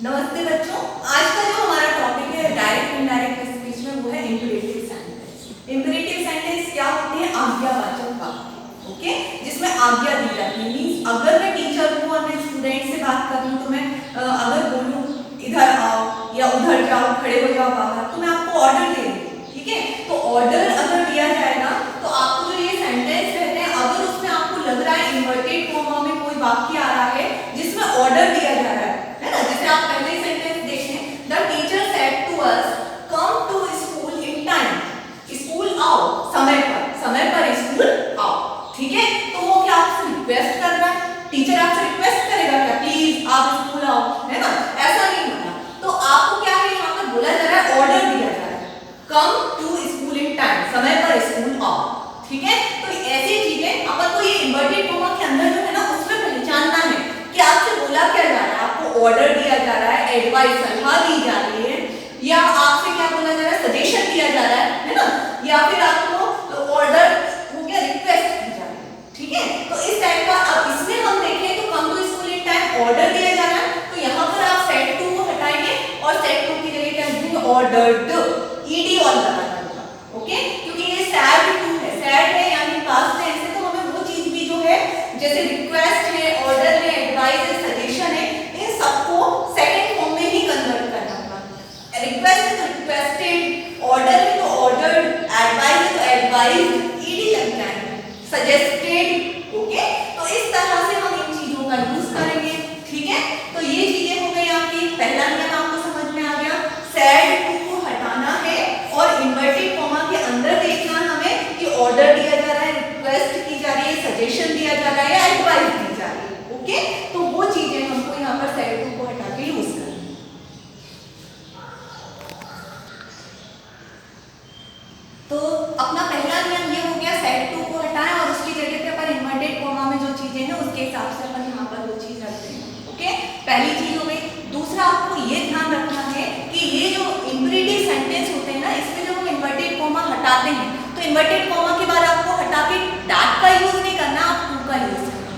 नमस्ते बच्चों, आज का जो हमारा टॉपिक है डायरेक्ट इनडायरेक्ट स्पीच में वो है इंपरेटिव सेंटेंस। इंपरेटिव सेंटेंस क्या होते हैं? आज्ञावाचक वाक्य, ओके, जिसमें आज्ञा दी जाती है। मींस अगर मैं टीचर हूँ और मैं स्टूडेंट से बात कर रही हूँ तो मैं अगर बोलूँ इधर आओ या उधर जाओ, खड़े हो जाओ बाहर, तो मैं आपको ऑर्डर दे रही हूँ, ठीक है। तो ऑर्डर अगर दिया जाएगा तो आपको जो ये सेंटेंस कहते हैं, अगर उसमें आपको लग रहा है इन्वर्टेड कॉमा में कोई वाक्य आ रहा है जिसमें ऑर्डर दिया जा रहा है ना, जैसे आप पहले ही सेंटेंस देखें, the teacher said to us come to school in time. School आओ समय पर स्कूल आओ, ठीक है। तो वो क्या आपसे रिक्वेस्ट कर रहा है? टीचर आपसे रिक्वेस्ट करेगा क्या, प्लीज आप स्कूल आओ, है ना? ऐसा नहीं होता। तो आपको क्या है, यहाँ पर बोला जा रहा है, ऑर्डर दिया जा रहा है, come to school in time, समय पर स्कूल आओ, ठीक है। तो ऐसी चीजें अपन को ये इन्वर्टेड कॉमा के अंदर जो है ना, उसमें पहचानना है कि आपसे बोला क्या जा रहा है। आपको ऑर्डर दिया जा रहा है, एडवाइस सलाह दी जा रही है, या आपसे क्या बोला जा रहा है, सजेशन दिया जा रहा है ना, या फिर आपको ऑर्डर हो गया, रिक्वेस्ट की जा रही है, ठीक है। तो इस टाइप का अब इसमें हम देखें तो come to school in time order दिया जा रहा है, तो यहाँ पर आप सेड टू को हटाएंगे और सेड टू की जगह क्या लिखेंगे, ऑर्डर्ड, ईडी और लगाना होगा, ओके। क्योंकि ये सैड टू है, सैड है यानी पास्ट टेंस है, तो हमें वो चीज भी जो है, जैसे रिक्वेस्ट है, ऑर्डर है, एडवाइस है, सजेशन है, इन सबको सेकंड फॉर्म में ही कन्वर्ट करना होगा। रिक्वेस्ट है तो रिक्वेस्टेड, ऑर्डर है तो ऑर्डर्ड, एडवाइस है तो एडवाइज्ड, ईडी लग जाएगा, सजेस्टेड, ओके। तो इस तरह से हम इन चीजों का यूज करेंगे, ठीक है। तो ये चीजें हो गई आपकी, पहला नियम आपको समझ में आ गया, सैड टू को हटाना है और इन्वर्टेड कॉमा के अंदर देखना हमें कि ऑर्डर दिया जा रहा है, रिक्वेस्ट की जा रही है, सजेशन दिया जा रहा है या एडवाइस दी जा रही है, ओके। तो वो चीजें हमको यहाँ पर सैड टू को हटा के यूज करना। तो अपना पहला नियम ये हो गया, सैड टू को हटाएं और उसकी जगह पे अपन इन्वर्टेड कॉमा में जो चीजें हैं उसके हिसाब से अपन यहाँ पर वो चीज रखते हैं, ओके। पहली चीज हो गई। दूसरा आपको ये ध्यान रखना है कि ये जो इंपरेटिव सेंटेंस होते हैं ना, इसमें जब हम इन्वर्टेड कॉमा हटाते हैं तो इन्वर्टेड कॉमा के बाद आपको हटा के डैट का यूज नहीं करना, आप टू का यूज करना।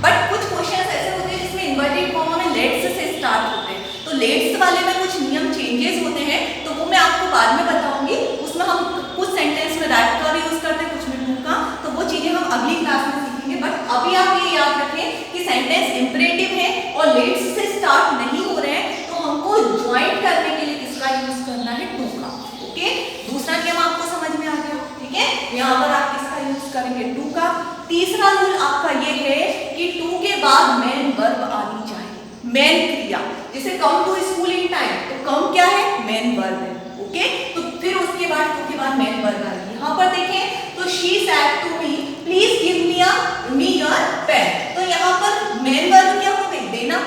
बट कुछ क्वेश्चंस ऐसे होते हैं जिसमें इन्वर्टेड कॉमा में लेट्स से स्टार्ट होते हैं, तो लेट्स वाले में कुछ नियम चेंजेस होते हैं, तो वो मैं आपको बाद में बताऊंगी। उसमें हम कुछ सेंटेंस में दैट का भी यूज करते हैं, कुछ में टू का, तो वो चीजें हम अगली क्लास में सीखेंगे। बट अभी आप ये याद रखें कि सेंटेंस इंपरेटिव है और लेट्स से स्टार्ट नहीं हो रहे हैं, तो हमको ज्वाइन करने के लिए किसका यूज करना है, टू का, ओके। दूसरा नियम आपको समझ में आ गया, ठीक है। यहाँ पर आप किसका यूज करेंगे, टू का। तीसरा रूल आपका ये है कि टू के बाद मेन वर्ब आनी चाहिए, मेन क्रिया। जैसे come to school in time, तो कम क्या है, मेन वर्ब है, ओके। तो फिर उसके बाद टू के बाद मेन वर्ब आएगी। यहाँ पर देखें तो she said to me please give me your pen, तो यहाँ पर मेन वर्ब क्या हो गई, देना,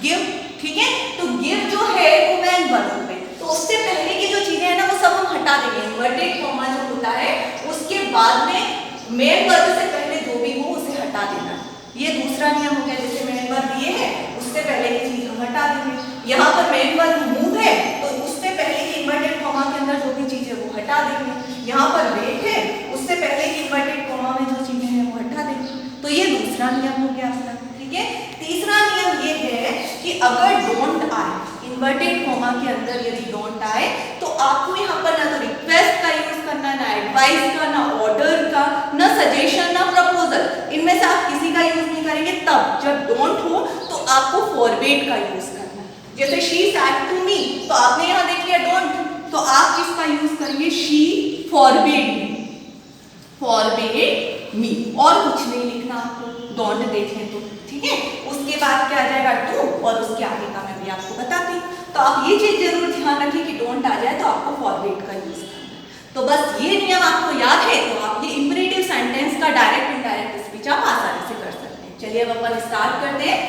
गिव, ठीक है। तो गिव जो है वो मेन वर्ब हो गई, तो उससे पहले की जो चीजें हैं ना वो सब हम हटा देंगे। इन्वर्टेड कॉमा जो होता है उसके बाद में मेन वर्ब से पहले जो भी हो उसे हटा देना, ये दूसरा नियम हो गया। जैसे मेन वर्ब ये है, उससे पहले की चीज हम हटा देंगे। यहाँ पर मेन वर्ब मूव है, तो उससे पहले की इन्वर्टेड कॉमा के अंदर जो भी चीज है वो हटा देंगे। यहाँ पर वेट है, उससे पहले की इन्वर्टेड कॉमा में जो चीजें हैं वो हटा देंगे। तो ये दूसरा नियम हो गया आपका, ठीक है। तीसरा नियम ये है कि अगर डोंट आए इन्वर्टेड कॉमा के अंदर, यदि डोंट आए तो आपको यहाँ पर ना तो रिक्वेस्ट का यूज करना, ना एडवाइस का, ना ऑर्डर का, ना सजेशन, ना प्रपोजल, इनमें से आप किसी का यूज नहीं करेंगे। तब जब डोंट हो तो आपको फॉरबिड का यूज करना। जैसे शी सेड टू मी, तो आपने यहाँ देख लिया डोंट, तो आप किसका यूज करेंगे, शी फॉरबिड मी, और कुछ नहीं लिखना आपको, डोंट देखें तो, ठीक है। उसके बाद क्या आ जाएगा, टू, और उसके आगे का मैं भी आपको बताती हूँ। तो आप ये चीज जरूर ध्यान रखें कि डोंट आ जाए तो आपको फॉरबिड का यूज करना। तो बस ये नियम आपको याद है, तो आप ये इंपरेटिव सेंटेंस का डायरेक्ट इनडायरेक्ट स्पीच आप आसानी से कर सकते हैं। चलिए अब अपन स्टार्ट करते हैं।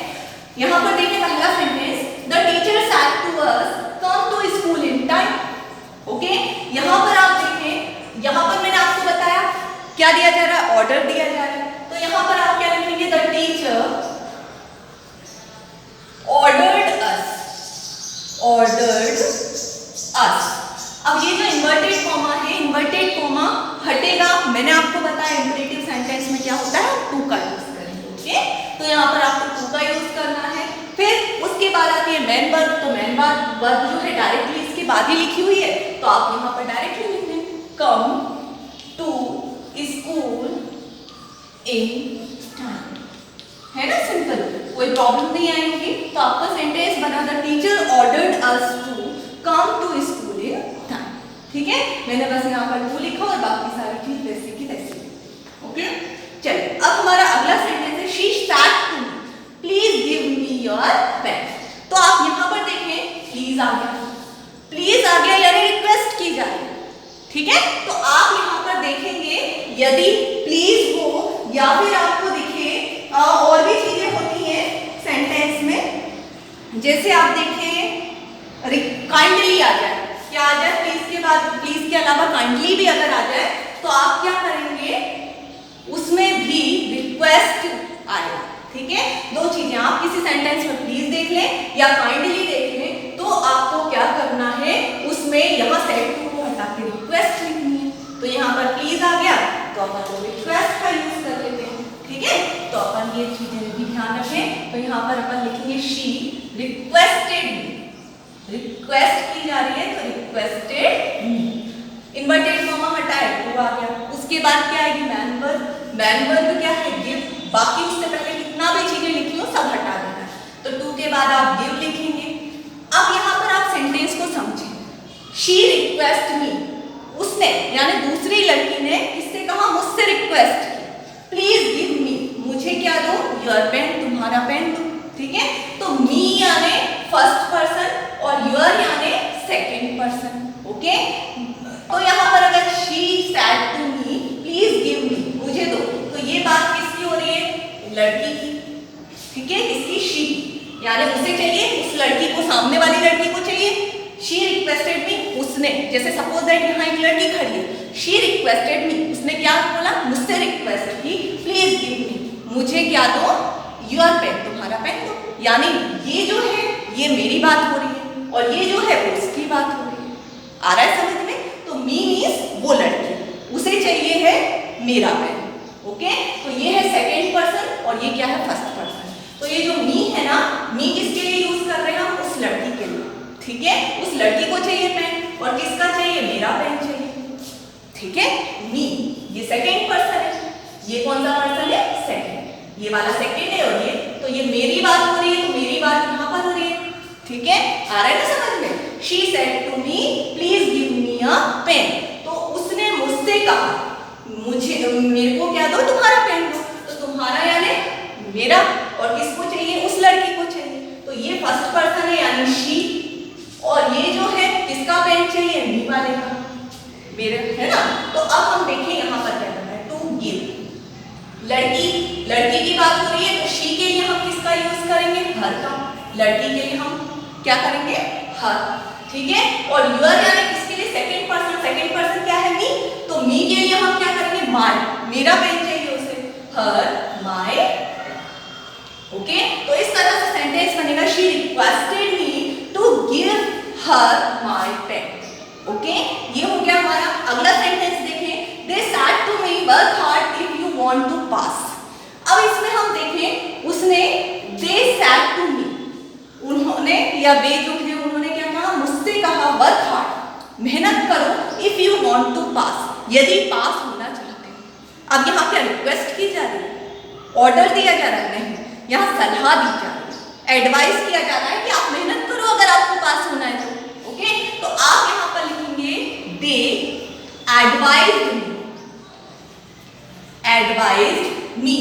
यहाँ पर देखिए पहला sentence, the teacher said to us come to school in time, okay. यहाँ पर आप देखें, यहाँ पर मैंने आपको बताया क्या दिया जा रहा है, ऑर्डर दिया जा रहा है, तो यहाँ पर आप क्या लिखेंगे, द टीचर ऑर्डर्ड अस। अब ये जो इन्वर्टेड कॉमा है, इन्वर्टेड कॉमा हटेगा, मैंने आपको बताया इंपरेटिव सेंटेंस में क्या होता है, टू का यूज करेंगे, ओके। तो यहाँ पर आपको टू का यूज करना है। फिर उसके बाद आती है मेन वर्ब, तो वर्ब जो है डायरेक्टली इसके बाद ही लिखी हुई है, तो आप यहाँ पर डायरेक्टली लिख दें, come to school in time, है ना, सिंपल, कोई प्रॉब्लम नहीं आएगी। तो आपका सेंटेंस बना, the teacher ordered us to come to school in time. ठीक है, मैंने बस यहाँ पर टू लिखा और बाकी सारी चीज वैसे की वैसे। ओके, चलिए अब हमारा अगला सेंटेंस है she said to me please give me your pen. तो आप यहाँ पर देखें, प्लीज आ गया, प्लीज आ गया यानी रिक्वेस्ट की जा रही है। ठीक है, तो आप यहाँ पर देखेंगे यदि प्लीज हो या फिर आपको दिखे और भी चीजें होती हैं सेंटेंस में, जैसे आप देखें काइंडली आ जाए, क्या आ जाए, प्लीज के बाद, प्लीज के अलावा काइंडली भी अगर आ जाए तो आप क्या करेंगे, उसमें भी रिक्वेस्ट आएगा। ठीक है, दो चीजें, आप किसी सेंटेंस में प्लीज देख लें या काइंडली देख लें, तो आपको क्या करना है, उसमें यहाँ सेट टू को हटा के रिक्वेस्ट लिखनी है। तो यहाँ पर प्लीज आ गया तो अपन रिक्वेस्ट का यूज कर लेते हैं। ठीक है, तो अपन ये चीजें भी ध्यान रखें। तो यहाँ पर अपन लिखेंगे शी रिक्वेस्टेड मी, रिक्वेस्ट की जा रही है तो रिक्वेस्टेड मी, इन्वर्टेड कॉमा हटाए तो आ गया। उसके बाद क्या आएगी, मैन वर्ब, मैन वर्ब क्या है, गिव, बाकी उससे पहले कितना भी चीजें लिखी हो सब हटा देना है। तो टू के बाद आप गिव लिखेंगे। अब यहाँ पर आप सेंटेंस को समझें, शी रिक्वेस्ट मी, उसने यानी दूसरी लड़की ने किससे कहा, मुझसे रिक्वेस्ट की, प्लीज गिव मी, मुझे क्या दो, योर पेन, तुम्हारा पेन दो। ठीक है, तो मी यानी फर्स्ट पर्सन और योर यानी सेकंड पर्सन। ओके, तो यहाँ पर अगर she said to me please give me, मुझे दो, तो ये बात किसकी हो रही है, लड़की की। ठीक है, किसकी, शी, यानी उसे चाहिए, उस लड़की को, सामने वाली लड़की को चाहिए। शी रिक्वेस्टेड मी, उसने, जैसे सपोज दैट यहाँ एक लड़की खड़ी है, शी रिक्वेस्टेड मी, उसने क्या बोला, मुझसे रिक्वेस्ट की, प्लीज गिव मी, मुझे क्या दो, योर पेन, तुम्हारा पेन दो। यानी ये जो है ये मेरी बात हो रही है और ये जो है वो उसकी बात हो रही है। आ रहा है समझ में? तो मी मीन्स वो लड़की, उसे चाहिए है मेरा पेन। ओके, तो ये है सेकेंड पर्सन और ये क्या है, फर्स्ट पर्सन। तो ये जो मी है ना, मी किसके लिए यूज कर रहे हैं हम, उस लड़की के लिए। ठीक है, उस लड़की को चाहिए पेन और किसका चाहिए, मेरा पेन चाहिए। ठीक है, मी, ये सेकेंड पर्सन है, ये कौन सा पर्सन है, सेकेंड, ये वाला सेकेंड है और ये, तो ये मेरी बात हो रही है, तो मेरी बात यहाँ पर हो रही है। ठीक है, आ रहा है ना समझ में? She said to me please give me a pen, तो उसने मुझसे कहा, मुझे, मेरे को क्या दो, तुम्हारा पेन दो। तो तुम्हारा यानी मेरा, और किसको चाहिए, उस लड़की को चाहिए। तो ये फर्स्ट पर्सन है यानी शी, और ये जो है किसका पेन चाहिए, मी वाले का, मेरे, है ना। तो अब हम देखें यहाँ पर क्या करना है, टू गिव, लड़की की बात हो रही है, तो शी के लिए हम किसका यूज करेंगे, हर का, लड़की के लिए हम क्या करेंगे, हर। ठीक है, और यूर यानी किसके लिए, सेकंड पर्सन क्या है, मी, तो मी के लिए हम क्या करेंगे, माय, मेरा पेन चाहिए उसे, हर, माय। ओके, तो इस तरह से सेंटेंस बनेगा, she requested me to give her my pen. Okay, ये हो गया हमारा। अगला सेंटेंस देखें, they said to me work hard if you want to pass. अब इसमें हम देखें, उसने दे सैड टू मी, उन्होंने या वे जो थे उन्होंने क्या कहा, मुझसे कहा वर्क हार्ड, मेहनत करो, इफ यू वांट टू पास, यदि पास होना चाहते हो। अब यहाँ क्या रिक्वेस्ट की जा रही है, ऑर्डर दिया जा रहा है, नहीं, यहाँ सलाह दी जा रही है, एडवाइस किया जा रहा है कि आप मेहनत करो अगर आपको पास होना है तो। ओके, तो आप यहाँ पर लिखेंगे दे एडवाइज्ड मी,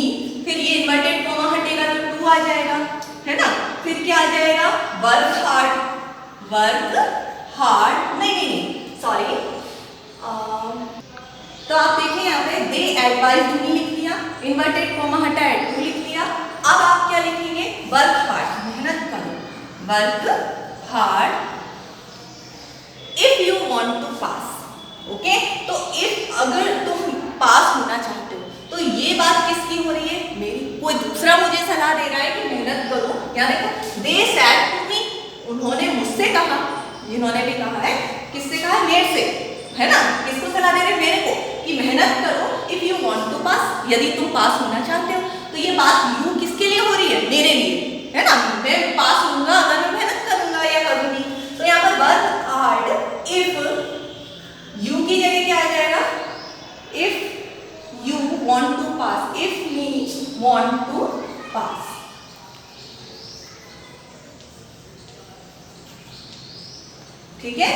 फिर ये इन्वर्टेड कॉमा हटेगा तो टू आ जाएगा, है ना। फिर क्या आ जाएगा, वर्क हार्ड, नहीं, सॉरी। तो आप देखिए यहाँ पे दे एडवाइज्ड मी लिख दिया, इन्वर्टेड कॉमा हटाया, टू लिख दिया। अब आप क्या लिखेंगे, वर्क हार्ड, मेहनत करो, work hard if you want to pass. Okay, तो इफ, अगर तुम पास होना चाहते हो, तो ये बात किसकी हो रही है, मेरी, कोई दूसरा मुझे सलाह दे रहा है कि मेहनत करो। या देखो, दे सैड टू मी, उन्होंने मुझसे कहा, जिन्होंने भी कहा है, किससे कहा, मेरे से, है ना, किसको सलाह दे रहे, मेरे को, कि मेहनत करो इफ यू वांट टू पास, यदि तुम पास होना चाहते हो। तो ये बात यू किसके लिए हो रही है, मेरे लिए, है ना, मैं पास होऊंगा अगर मैं मेहनत करूंगा या करूंगी। तो यहाँ ठीक है,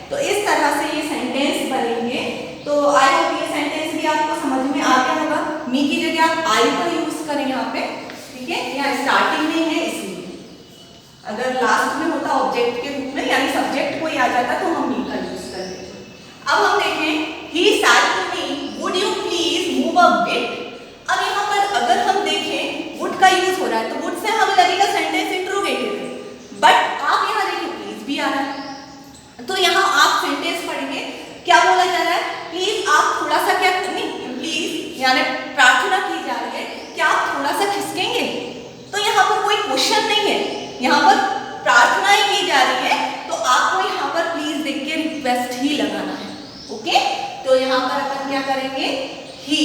तो इस तरह से ये सेंटेंस बनेंगे। तो आई होप ये सेंटेंस भी आपको समझ में आ गया होगा। मी की जगह आप आई का यूज करें यहाँ पे, ठीक है, यहाँ स्टार्टिंग में है इसलिए, अगर लास्ट में होता ऑब्जेक्ट के रूप में यानी सब्जेक्ट कोई आ जाता तो हम मी का यूज कर देते। अब हम देखें he said to me would you please move a bit। अब यहाँ पर अगर हम देखें would का यूज हो रहा है तो would से हमें लगेगा सेंटेंस इंट्रोगेटिव है, बट आप यहाँ देखिए प्लीज भी आ रहा है, तो यहाँ आप सेंटेंस पढ़ेंगे क्या बोला जा रहा है, प्लीज आप थोड़ा सा क्या नहीं, प्लीज यानी प्रार्थना की जा रही है कि आप थोड़ा सा खिसकेंगे। तो यहाँ पर कोई क्वेश्चन नहीं है, यहाँ पर प्रार्थनाएं की जा रही है, तो आपको यहाँ पर प्लीज देख के रिक्वेस्ट ही लगाना है। ओके, तो यहाँ पर अपन क्या करेंगे, ही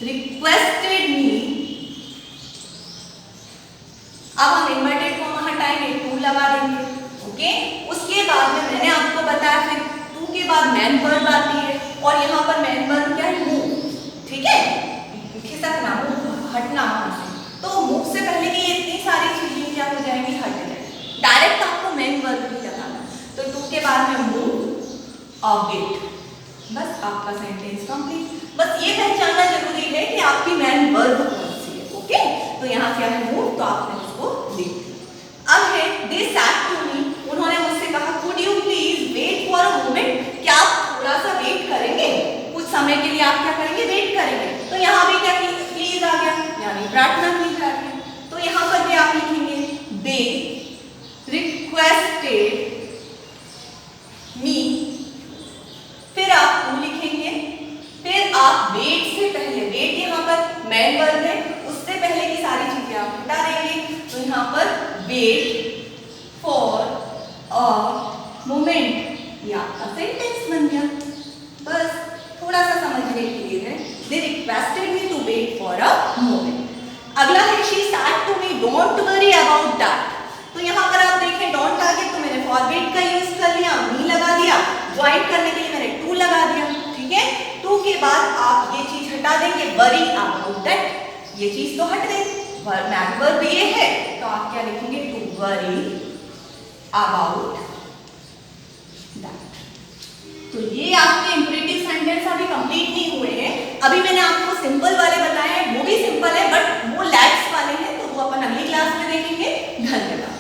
रिक्वेस्टेड मी। अब हम इन्वर्टेड कॉमा हटाएंगे, टू लगा देंगे। ओके, उसके बाद में मैंने आपको बताया फिर टू के बाद मैन वर्ब आती है, और यहाँ पर मैन वर्ब क्या है, मूव। ठीक है, खिसकना, मूव, हटना वहां से। तो मूव से पहले की इतनी सारी चीजें क्या हो जाएंगी, हट जाएंगी। डायरेक्ट आपको मैन वर्ब ही लगाना। तो टू के बाद में मूव और गेट, बस आपका सेंटेंस कंप्लीट। बस ये पहचानना जरूरी है कि आपकी मैन वर्ब कौन सी है। ओके, तो यहाँ क्या है, मूव, तो आपने उसको लिख दिया। अब है दे सैड टू मी, उन्होंने मुझसे कहा could you please wait for a moment, क्या आप थोड़ा सा वेट करेंगे, कुछ समय के लिए आप क्या करेंगे, वेट करेंगे। तो यहाँ भी क्या प्लीज आ गया, यानी प्रार्थना की जा रही है। तो यहाँ पर भी आप लिखेंगे दे रिक्वेस्टेड मी, फिर आप टू लिखेंगे, फिर आप वेट से पहले, वेट यहाँ पर मैन वर्ब है, उससे पहले की सारी चीजें आप हटा देंगे। तो यहाँ पर वेट फॉर अ मोमेंट, ये आपका सेंटेंस बन गया। बस थोड़ा सा समझने के लिए है, they requested me to wait for a moment. अगला है she said to me don't worry about that. तो यहाँ पर आप देखें डोंट आ गया, तो मैंने फॉर वेट का यूज कर लिया, मी लगा दिया, ज्वाइन करने के लिए मैंने टू लगा दिया। ठीक है, टू के बाद आप ये चीज हटा देंगे, वरी अबाउट दैट, ये चीज तो हट गई, मैन वर्ब ये है, तो आप क्या लिखेंगे, टू वरी अबाउट दैट। तो ये आपके इंपरेटिव सेंटेंस अभी कंप्लीट नहीं हुए हैं। अभी मैंने आपको सिंपल वाले बताए हैं, वो भी सिंपल है बट वो लैग्स वाले हैं, तो वो अपन अगली क्लास में देखेंगे। धन्यवाद।